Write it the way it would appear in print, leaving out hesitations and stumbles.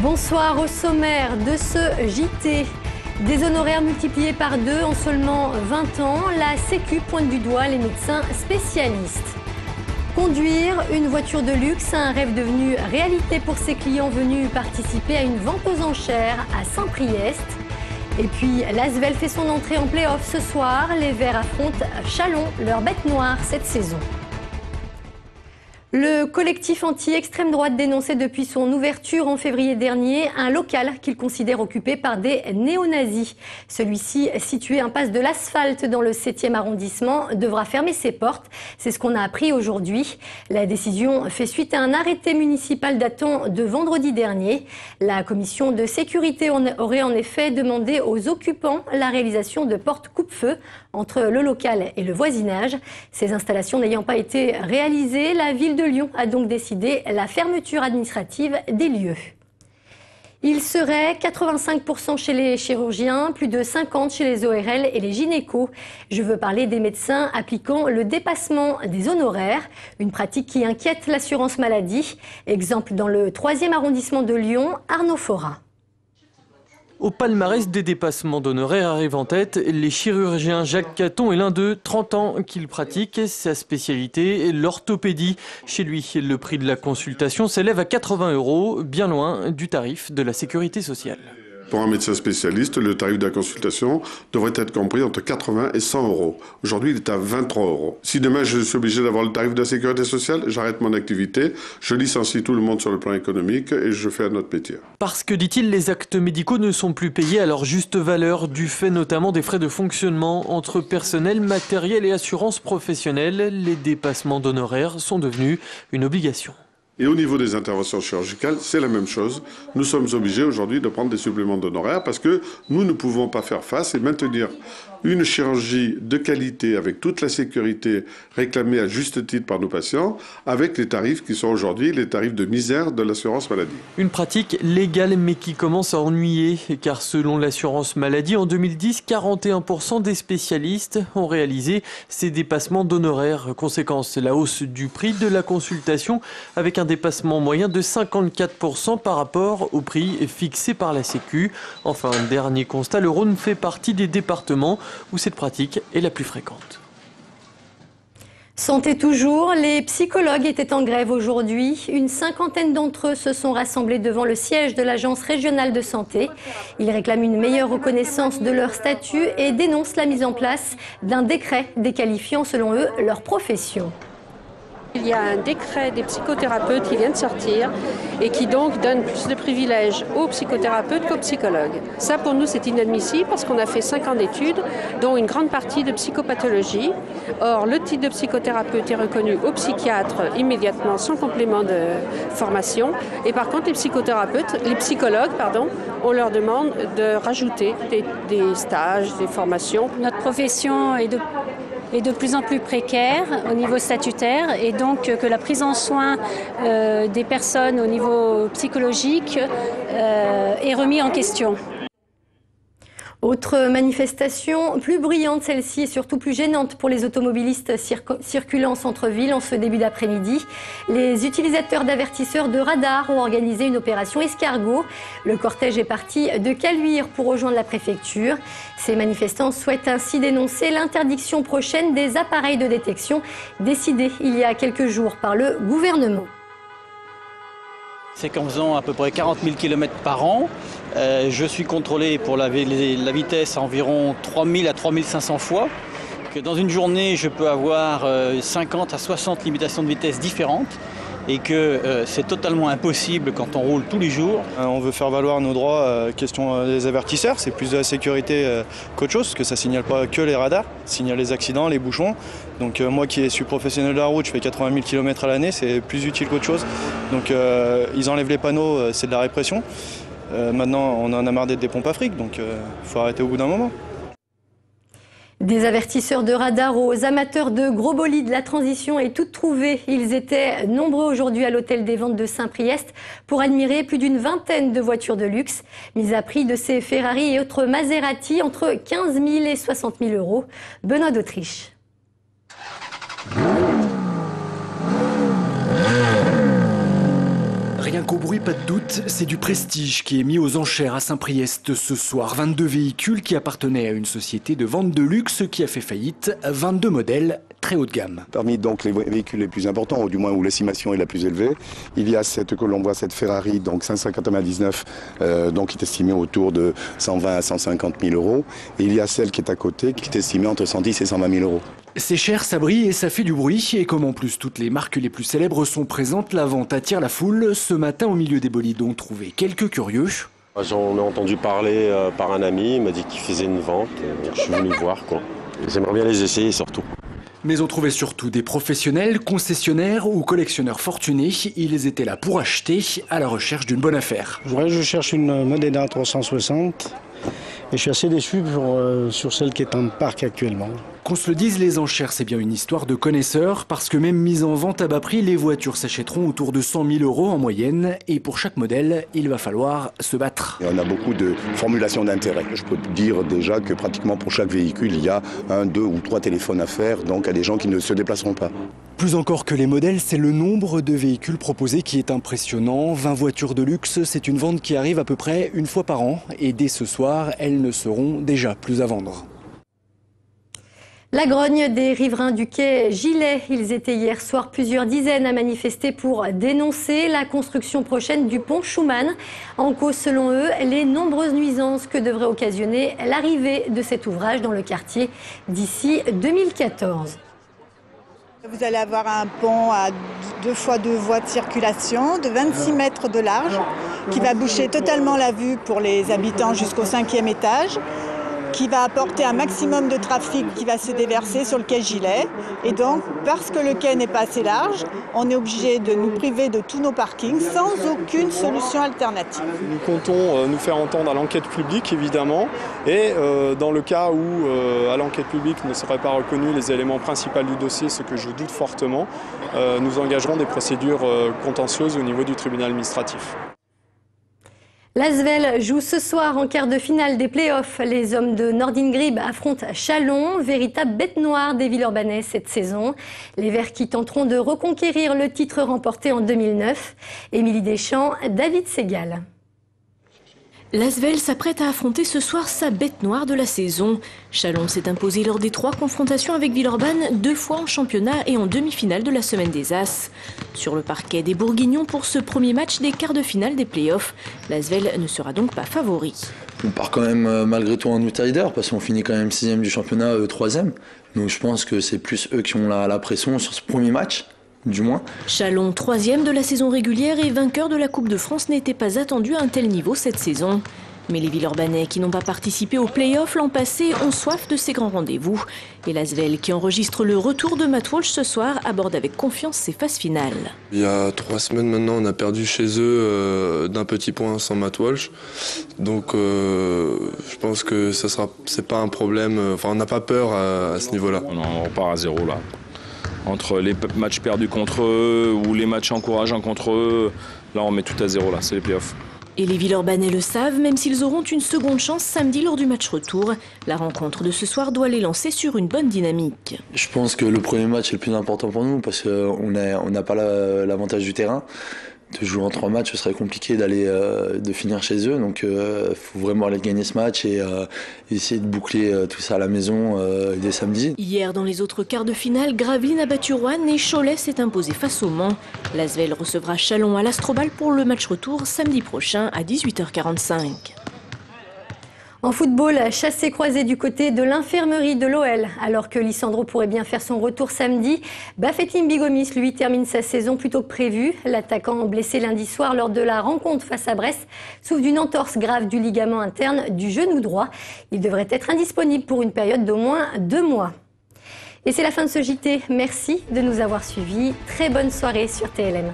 Bonsoir. Au sommaire de ce JT. Des honoraires multipliés par 2 en seulement 20 ans. La Sécu pointe du doigt les médecins spécialistes. Conduire une voiture de luxe, un rêve devenu réalité pour ses clients venus participer à une vente aux enchères à Saint-Priest. Et puis l'Asvel fait son entrée en play-off ce soir. Les Verts affrontent Chalon, leur bête noire cette saison. Le collectif anti-extrême droite dénonçait depuis son ouverture en février dernier un local qu'il considère occupé par des néo-nazis. Celui-ci, situé impasse de l'Asphalte dans le 7e arrondissement, devra fermer ses portes. C'est ce qu'on a appris aujourd'hui. La décision fait suite à un arrêté municipal datant de vendredi dernier. La commission de sécurité aurait en effet demandé aux occupants la réalisation de portes coupe-feu entre le local et le voisinage. Ces installations n'ayant pas été réalisées, la ville de Lyon a donc décidé la fermeture administrative des lieux. Il serait 85% chez les chirurgiens, plus de 50% chez les ORL et les gynécos. Je veux parler des médecins appliquant le dépassement des honoraires, une pratique qui inquiète l'assurance maladie. Exemple dans le 3e arrondissement de Lyon, Arnaud Fora. Au palmarès des dépassements d'honoraires arrivent en tête les chirurgiens. Jacques Caton est l'un d'eux, 30 ans qu'il pratique. Sa spécialité est l'orthopédie. Chez lui, le prix de la consultation s'élève à 80 €, bien loin du tarif de la sécurité sociale. Pour un médecin spécialiste, le tarif de la consultation devrait être compris entre 80 et 100 €. Aujourd'hui, il est à 23 €. Si demain je suis obligé d'avoir le tarif de la sécurité sociale, j'arrête mon activité, je licencie tout le monde sur le plan économique et je fais un autre métier. Parce que, dit-il, les actes médicaux ne sont plus payés à leur juste valeur, du fait notamment des frais de fonctionnement entre personnel, matériel et assurance professionnelle. Les dépassements d'honoraires sont devenus une obligation. Et au niveau des interventions chirurgicales, c'est la même chose. Nous sommes obligés aujourd'hui de prendre des suppléments d'honoraires parce que nous ne pouvons pas faire face et maintenir une chirurgie de qualité avec toute la sécurité réclamée à juste titre par nos patients avec les tarifs qui sont aujourd'hui les tarifs de misère de l'assurance maladie. Une pratique légale mais qui commence à ennuyer car selon l'assurance maladie, en 2010, 41% des spécialistes ont réalisé ces dépassements d'honoraires. Conséquence, la hausse du prix de la consultation avec un dépassement moyen de 54% par rapport au prix fixé par la Sécu. Enfin, dernier constat, le Rhône fait partie des départements où cette pratique est la plus fréquente. Santé toujours, les psychologues étaient en grève aujourd'hui. Une cinquantaine d'entre eux se sont rassemblés devant le siège de l'Agence régionale de santé. Ils réclament une meilleure reconnaissance de leur statut et dénoncent la mise en place d'un décret déqualifiant selon eux leur profession. Il y a un décret des psychothérapeutes qui vient de sortir et qui donc donne plus de privilèges aux psychothérapeutes qu'aux psychologues. Ça pour nous c'est inadmissible parce qu'on a fait 5 ans d'études dont une grande partie de psychopathologie. Or le titre de psychothérapeute est reconnu aux psychiatres immédiatement sans complément de formation et par contre les psychologues, on leur demande de rajouter des stages, des formations. Notre profession est de plus en plus précaire au niveau statutaire et donc que la prise en soin des personnes au niveau psychologique est remise en question. Autre manifestation, plus bruyante celle-ci et surtout plus gênante pour les automobilistes circulant en centre-ville en ce début d'après-midi. Les utilisateurs d'avertisseurs de radar ont organisé une opération escargot. Le cortège est parti de Caluire pour rejoindre la préfecture. Ces manifestants souhaitent ainsi dénoncer l'interdiction prochaine des appareils de détection décidée il y a quelques jours par le gouvernement. C'est qu'en faisant à peu près 40 000 km par an, je suis contrôlé pour la vitesse à environ 3 000 à 3 500 fois. Que dans une journée, je peux avoir 50 à 60 limitations de vitesse différentes et que c'est totalement impossible quand on roule tous les jours. On veut faire valoir nos droits, question des avertisseurs, c'est plus de la sécurité qu'autre chose, parce que ça ne signale pas que les radars, ça signale les accidents, les bouchons. Donc moi qui suis professionnel de la route, je fais 80 000 km à l'année, c'est plus utile qu'autre chose. Donc ils enlèvent les panneaux, c'est de la répression. Maintenant on en a marre d'être des pompes à fric, donc il faut arrêter au bout d'un moment. Des avertisseurs de radar aux amateurs de gros bolides, la transition est toute trouvée. Ils étaient nombreux aujourd'hui à l'hôtel des ventes de Saint-Priest pour admirer plus d'une vingtaine de voitures de luxe. Mise à prix de ces Ferrari et autres Maserati entre 15 000 et 60 000 €. Benoît d'Autriche. Rien qu'au bruit, pas de doute, c'est du prestige qui est mis aux enchères à Saint-Priest ce soir. 22 véhicules qui appartenaient à une société de vente de luxe qui a fait faillite. 22 modèles très haut de gamme. Parmi donc les véhicules les plus importants, ou du moins où l'estimation est la plus élevée, il y a cette Ferrari, donc 599, donc qui est estimée autour de 120 à 150 000 euros. Et il y a celle qui est à côté, qui est estimée entre 110 et 120 000 euros. C'est cher, ça brille et ça fait du bruit. Et comme en plus toutes les marques les plus célèbres sont présentes, la vente attire la foule. Ce matin, au milieu des bolides, on trouvait quelques curieux. J'en ai entendu parler par un ami, il m'a dit qu'il faisait une vente. Je suis venu voir, quoi. J'aimerais bien les essayer surtout. Mais on trouvait surtout des professionnels, concessionnaires ou collectionneurs fortunés. Ils étaient là pour acheter, à la recherche d'une bonne affaire. Je cherche une Modena 360 et je suis assez déçu sur celle qui est en parc actuellement. Qu'on se le dise, les enchères, c'est bien une histoire de connaisseurs, parce que même mises en vente à bas prix, les voitures s'achèteront autour de 100 000 euros en moyenne. Et pour chaque modèle, il va falloir se battre. Et on a beaucoup de formulations d'intérêt. Je peux dire déjà que pratiquement pour chaque véhicule, il y a 1, 2 ou 3 téléphones à faire, donc à des gens qui ne se déplaceront pas. Plus encore que les modèles, c'est le nombre de véhicules proposés qui est impressionnant. 20 voitures de luxe, c'est une vente qui arrive à peu près une fois par an. Et dès ce soir, elles ne seront déjà plus à vendre. La grogne des riverains du quai Gilet. Ils étaient hier soir plusieurs dizaines à manifester pour dénoncer la construction prochaine du pont Schumann. En cause, selon eux, les nombreuses nuisances que devrait occasionner l'arrivée de cet ouvrage dans le quartier d'ici 2014. Vous allez avoir un pont à 2 fois 2 voies de circulation de 26 mètres de large qui va boucher totalement la vue pour les habitants jusqu'au 5e étage, qui va apporter un maximum de trafic qui va se déverser sur le quai Gilet. Et donc, parce que le quai n'est pas assez large, on est obligé de nous priver de tous nos parkings sans aucune solution alternative. Nous comptons nous faire entendre à l'enquête publique, évidemment, et dans le cas où à l'enquête publique ne seraient pas reconnus les éléments principaux du dossier, ce que je doute fortement, nous engagerons des procédures contentieuses au niveau du tribunal administratif. L'Asvel joue ce soir en quart de finale des playoffs. Les hommes de Nordin Grib affrontent Châlons, véritable bête noire des Villeurbanais cette saison. Les Verts qui tenteront de reconquérir le titre remporté en 2009. Émilie Deschamps, David Segal. L'Asvel s'apprête à affronter ce soir sa bête noire de la saison. Châlons s'est imposé lors des 3 confrontations avec Villeurbanne, 2 fois en championnat et en demi-finale de la Semaine des As. Sur le parquet des Bourguignons pour ce premier match des quarts de finale des playoffs, l'Asvel ne sera donc pas favori. On part quand même malgré tout en outsider parce qu'on finit quand même 6e du championnat, 3e. Donc je pense que c'est plus eux qui ont la pression sur ce premier match. Du moins. Châlons, 3e de la saison régulière et vainqueur de la Coupe de France, n'était pas attendu à un tel niveau cette saison. Mais les Villeurbanais qui n'ont pas participé aux play-offs l'an passé ont soif de ces grands rendez-vous. Et l'Asvel qui enregistre le retour de Matt Walsh ce soir aborde avec confiance ses phases finales. Il y a 3 semaines maintenant, on a perdu chez eux d'un petit point sans Matt Walsh. Donc je pense que c'est pas un problème. Enfin, on n'a pas peur à ce niveau-là. On repart à 0 là. Entre les matchs perdus contre eux ou les matchs encourageants contre eux, là on met tout à 0 là, c'est les playoffs. Et les Villeurbanais le savent, même s'ils auront une seconde chance samedi lors du match retour. La rencontre de ce soir doit les lancer sur une bonne dynamique. Je pense que le premier match est le plus important pour nous parce qu'on n'a pas l'avantage du terrain. De jouer en 3 matchs, ce serait compliqué de finir chez eux. Donc il faut vraiment aller gagner ce match et essayer de boucler tout ça à la maison dès samedi. Hier, dans les autres quarts de finale, Gravelines a battu Roanne et Cholet s'est imposé face au Mans. L'Asvel recevra Châlons à l'Astrobal pour le match retour samedi prochain à 18h45. En football, chassé-croisé du côté de l'infirmerie de l'OL. Alors que Lissandro pourrait bien faire son retour samedi, Bafétim Bigomis, lui, termine sa saison plus tôt que prévu. L'attaquant blessé lundi soir lors de la rencontre face à Brest souffre d'une entorse grave du ligament interne du genou droit. Il devrait être indisponible pour une période d'au moins 2 mois. Et c'est la fin de ce JT. Merci de nous avoir suivis. Très bonne soirée sur TLM.